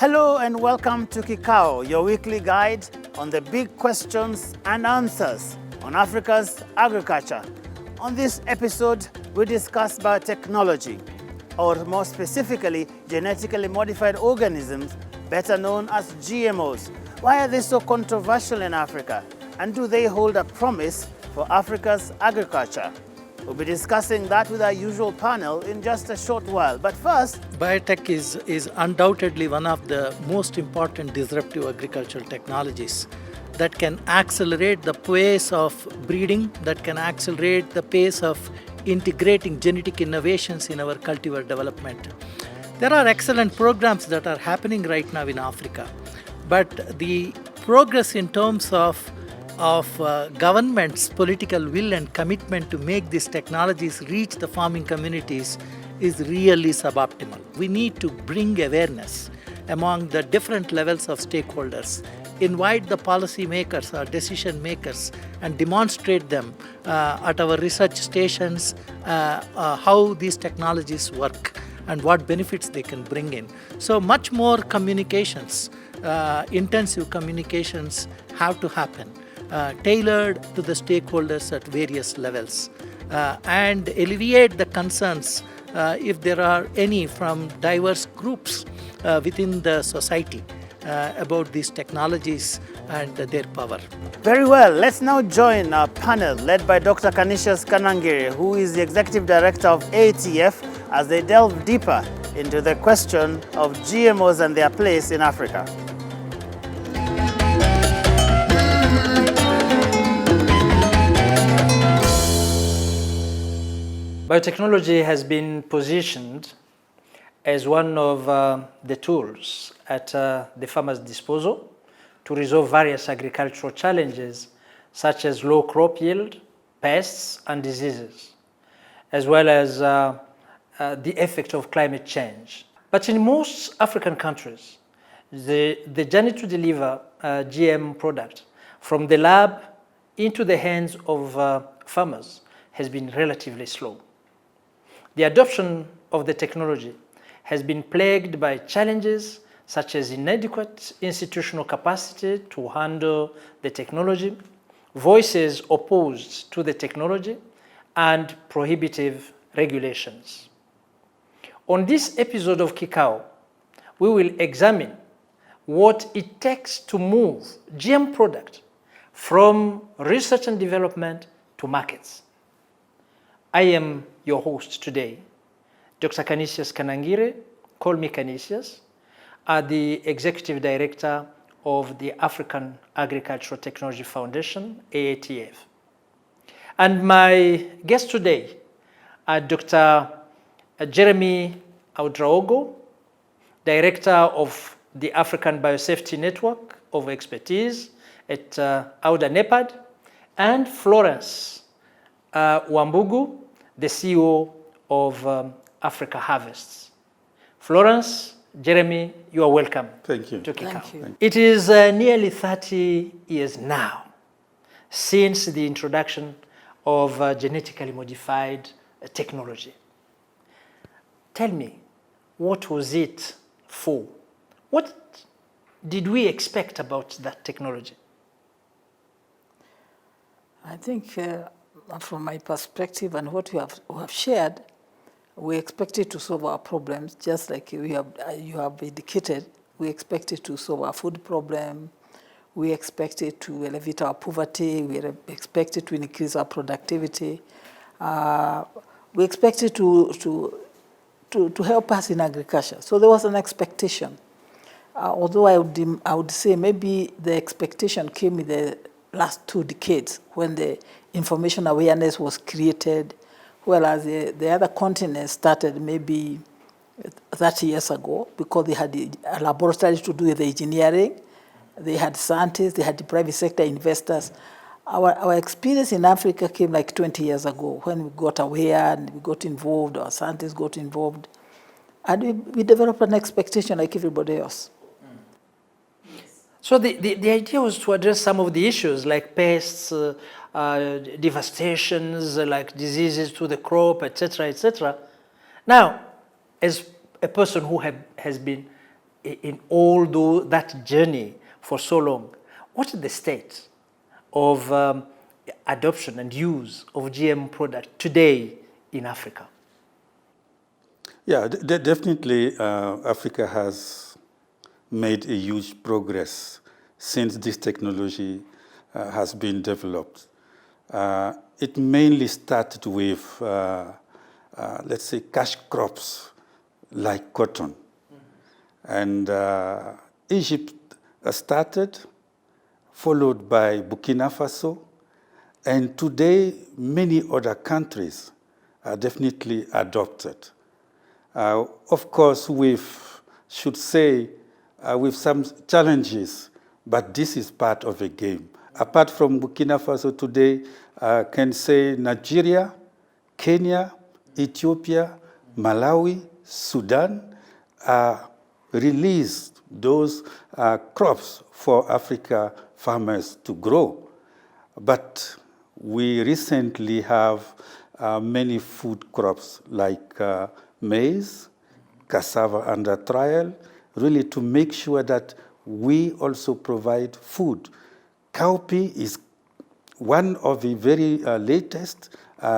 Hello and welcome to Kikao, your weekly guide on the big questions and answers on Africa's agriculture. On this episode, we discuss biotechnology, or more specifically, genetically modified organisms, better known as GMOs. Why are they so controversial in Africa? And do they hold a promise for Africa's agriculture? We'll be discussing that with our usual panel in just a short while. But first, biotech is undoubtedly one of the most important disruptive agricultural technologies that can accelerate the pace of breeding, that can accelerate the pace of integrating genetic innovations in our cultivar development. There are excellent programs that are happening right now in Africa, but the progress in terms of government's political will and commitment to make these technologies reach the farming communities is really suboptimal. We need to bring awareness among the different levels of stakeholders, invite the policy makers or decision makers and demonstrate them at our research stations how these technologies work and what benefits they can bring in. So much more communications, intensive communications have to happen. Tailored to the stakeholders at various levels and alleviate the concerns if there are any from diverse groups within the society about these technologies and their power. very well, let's now join our panel led by Dr. Canisius Kanangire, who is the Executive Director of AATF, as they delve deeper into the question of GMOs and their place in Africa. Biotechnology has been positioned as one of the tools at the farmer's disposal to resolve various agricultural challenges such as low crop yield, pests and diseases, as well as the effect of climate change. But in most African countries, the journey to deliver a GM product from the lab into the hands of farmers has been relatively slow. The adoption of the technology has been plagued by challenges such as inadequate institutional capacity to handle the technology, voices opposed to the technology, and prohibitive regulations. On this episode of Kikao, we will examine what it takes to move GM product from research and development to markets. I am your host today, Dr. Canisius Kanangire, call me Canisius, the Executive Director of the African Agricultural Technology Foundation, AATF. And my guest today, Dr. Jeremy Ouedraogo, Director of the African Biosafety Network of Expertise at AUDA NEPAD, and Florence Wambugu, the CEO of Africa Harvests. Florence, Jeremy, you are welcome. Thank you. To Kikao. Thank you. It is nearly 30 years now since the introduction of genetically modified technology. Tell me, what was it for? What did we expect about that technology? I think from my perspective and what we have shared, we expected to solve our problems, just like you have indicated. We expected to solve our food problem. We expected to elevate our poverty. We expected to increase our productivity. We expected to help us in agriculture. So there was an expectation. Although I would say maybe the expectation came in the last 2 decades when the information awareness was created, whereas the other continents started maybe 30 years ago because they had a laboratory to do the engineering, they had scientists, they had the private sector investors. Our experience in Africa came like 20 years ago when we got aware and we got involved, our scientists got involved, and we developed an expectation like everybody else. So the idea was to address some of the issues like pests, devastations, like diseases to the crop, etc., etc. Now, as a person who has been in all that journey for so long, what is the state of adoption and use of GM products today in Africa? Yeah, definitely Africa has made a huge progress since this technology has been developed. It mainly started with, let's say, cash crops like cotton. And Egypt started, followed by Burkina Faso, and today many other countries are definitely adopted. Of course, with some challenges, but this is part of the game. Apart from Burkina Faso today, can say Nigeria, Kenya, Ethiopia, Malawi, Sudan released those crops for Africa farmers to grow. But we recently have many food crops like maize, cassava under trial, really to make sure that we also provide food. Cowpea is one of the very latest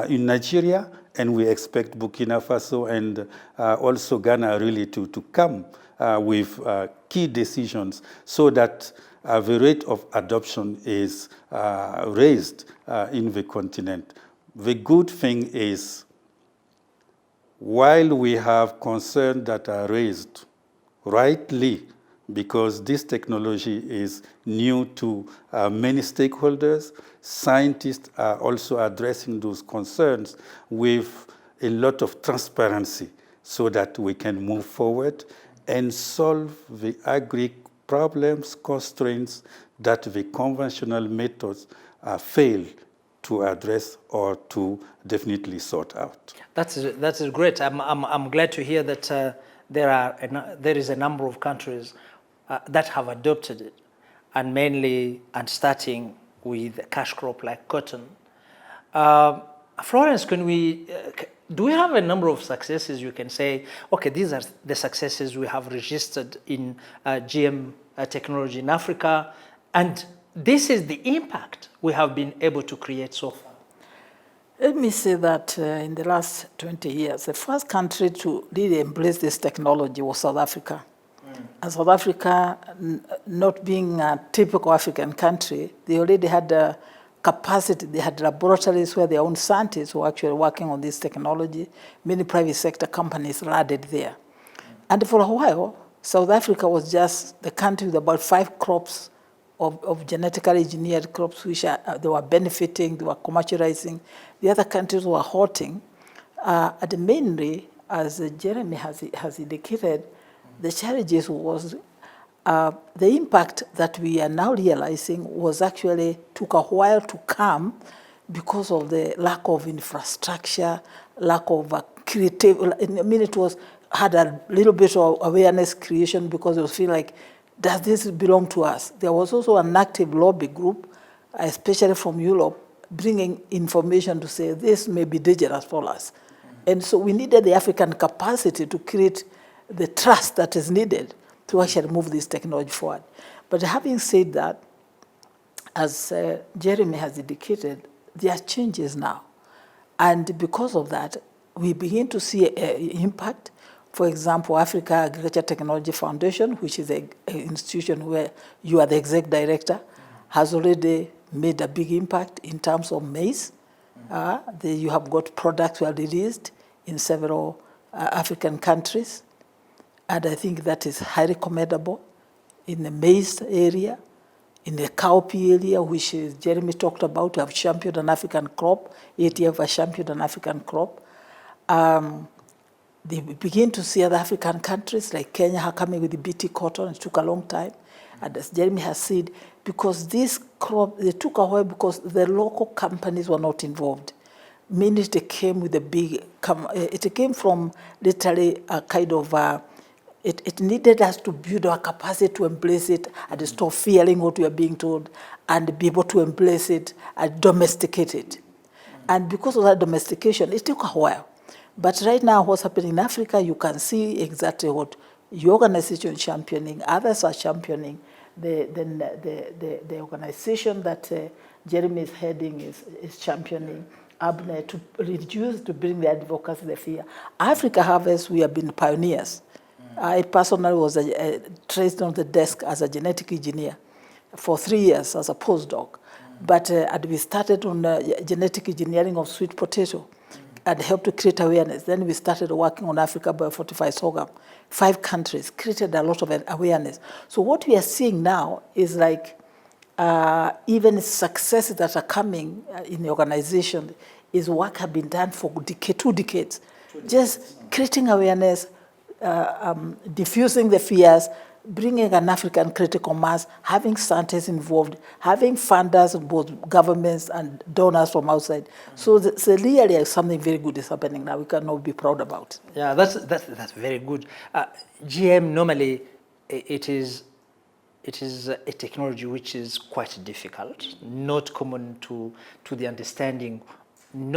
in Nigeria, and we expect Burkina Faso and also Ghana really to come with key decisions so that the rate of adoption is raised in the continent. The good thing is, while we have concerns that are raised rightly, because this technology is new to many stakeholders, scientists are also addressing those concerns with a lot of transparency so that we can move forward and solve the agri-problems, constraints that the conventional methods fail to address or to definitely sort out. That's great. I'm glad to hear that there is a number of countries that have adopted it, and starting with a cash crop like cotton. Florence, do we have a number of successes you can say, okay, these are the successes we have registered in GM technology in Africa, and this is the impact we have been able to create so far? Let me say that in the last 20 years, the first country to really embrace this technology was South Africa. And South Africa, not being a typical African country, they already had the capacity. They had laboratories where their own scientists were actually working on this technology. Many private sector companies landed there. And for a while, South Africa was just the country with about 5 crops of genetically engineered crops, which they were benefiting, they were commercializing. The other countries were halting. And mainly, as Jeremy has indicated, the challenges was the impact that we are now realizing was actually took a while to come because of the lack of infrastructure, lack of creative. I mean, had a little bit of awareness creation because it was feeling like, does this belong to us? There was also an active lobby group, especially from Europe, bringing information to say this may be dangerous for us. And so we needed the African capacity to create the trust that is needed to actually move this technology forward. But having said that, as Jeremy has indicated, there are changes now. And because of that, we begin to see an impact. For example, Africa Agriculture Technology Foundation, which is an institution where you are the exec director, has already made a big impact in terms of maize. You have got products were released in several African countries. And I think that is highly commendable in the maize area, in the cowpea area, which Jeremy talked about. We have championed an African crop. AATF has championed an African crop. They begin to see other African countries like Kenya are coming with the BT cotton. It took a long time. And as Jeremy has said, because this crop, they took a while because the local companies were not involved. Meaning it came with a big, it came from literally a kind of, it needed us to build our capacity to embrace it and stop fearing what we are being told and be able to embrace it and domesticate it. And because of that domestication, it took a while. But right now, what's happening in Africa, you can see exactly what your organization championing, others are championing, the organization that Jeremy is heading is championing, Abner, to reduce, to bring the advocacy, the fear. Africa Harvest, we have been pioneers. I personally was traced on the desk as a genetic engineer for 3 years as a postdoc. But we started on genetic engineering of sweet potato and helped to create awareness. Then we started working on Africa Biofortified Sorghum. 5 countries created a lot of awareness. So what we are seeing now is like even successes that are coming in the organization is work have been done for 2 decades. Just creating awareness, diffusing the fears, bringing an African critical mass, having scientists involved, having funders, both governments and donors from outside. So really something very good is happening now. We can all be proud about. Yeah, that's very good. GM normally it is a technology which is quite difficult, not common to the understanding. I'm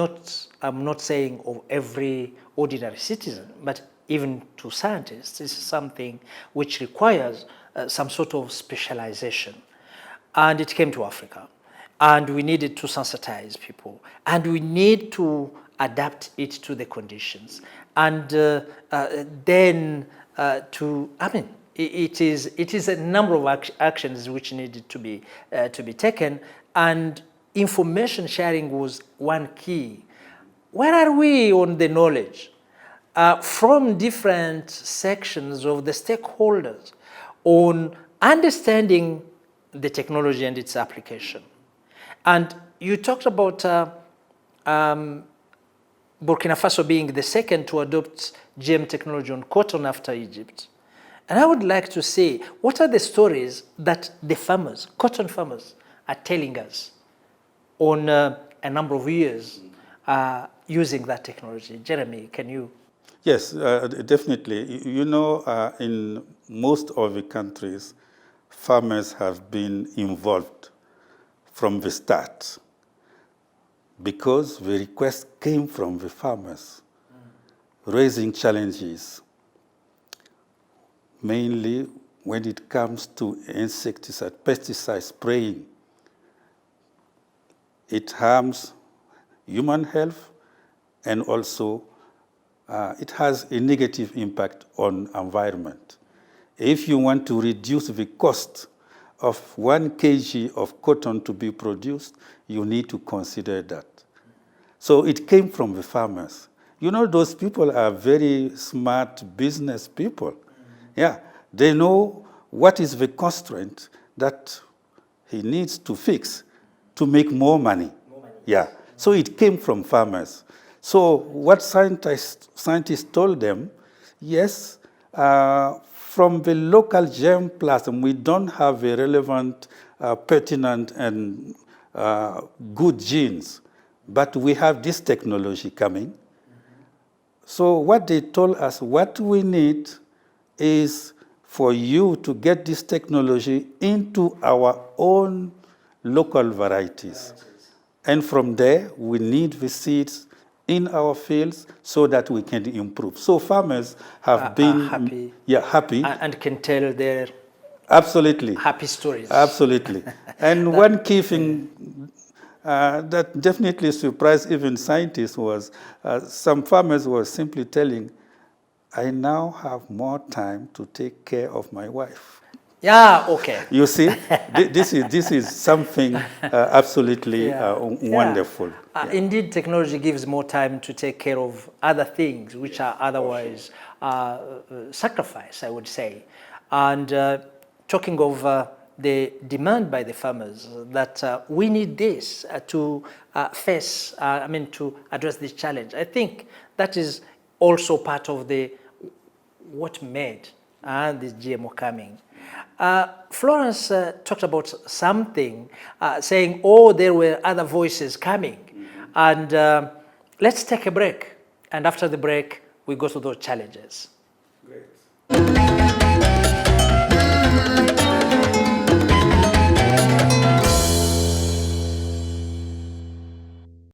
not saying of every ordinary citizen, but even to scientists, this is something which requires some sort of specialization. And it came to Africa. And we needed to sensitize people. And we need to adapt it to the conditions. And then it is a number of actions which needed to be taken. And information sharing was one key. Where are we on the knowledge? From different sections of the stakeholders on understanding the technology and its application. And you talked about Burkina Faso being the second to adopt GM technology on cotton after Egypt. And I would like to say, what are the stories that the farmers, cotton farmers, are telling us on a number of years using that technology? Jeremy, can you? Yes, definitely. You know, in most of the countries, farmers have been involved from the start because the request came from the farmers, raising challenges, mainly when it comes to insecticide, pesticide spraying. It harms human health and also it has a negative impact on environment. If you want to reduce the cost of 1 kg of cotton to be produced, you need to consider that. So it came from the farmers. You know, those people are very smart business people. Yeah, they know what is the constraint that he needs to fix to make more money. Yeah, so it came from farmers. So what scientists told them, yes, from the local germplasm, we don't have a relevant, pertinent, and good genes, but we have this technology coming. So what they told us, what we need is for you to get this technology into our own local varieties. And from there, we need the seeds in our fields so that we can improve. So farmers have been happy. Yeah, happy. And can tell their absolutely happy stories. Absolutely. And one key thing that definitely surprised even scientists was some farmers were simply telling, I now have more time to take care of my wife. Yeah, okay. You see, this is something absolutely wonderful. Indeed, technology gives more time to take care of other things which are otherwise sacrifice, I would say. And talking of the demand by the farmers that we need this to to address this challenge. I think that is also part of what made this GMO coming. Florence talked about something, saying, oh, there were other voices coming. And let's take a break. And after the break, we go to those challenges. Great.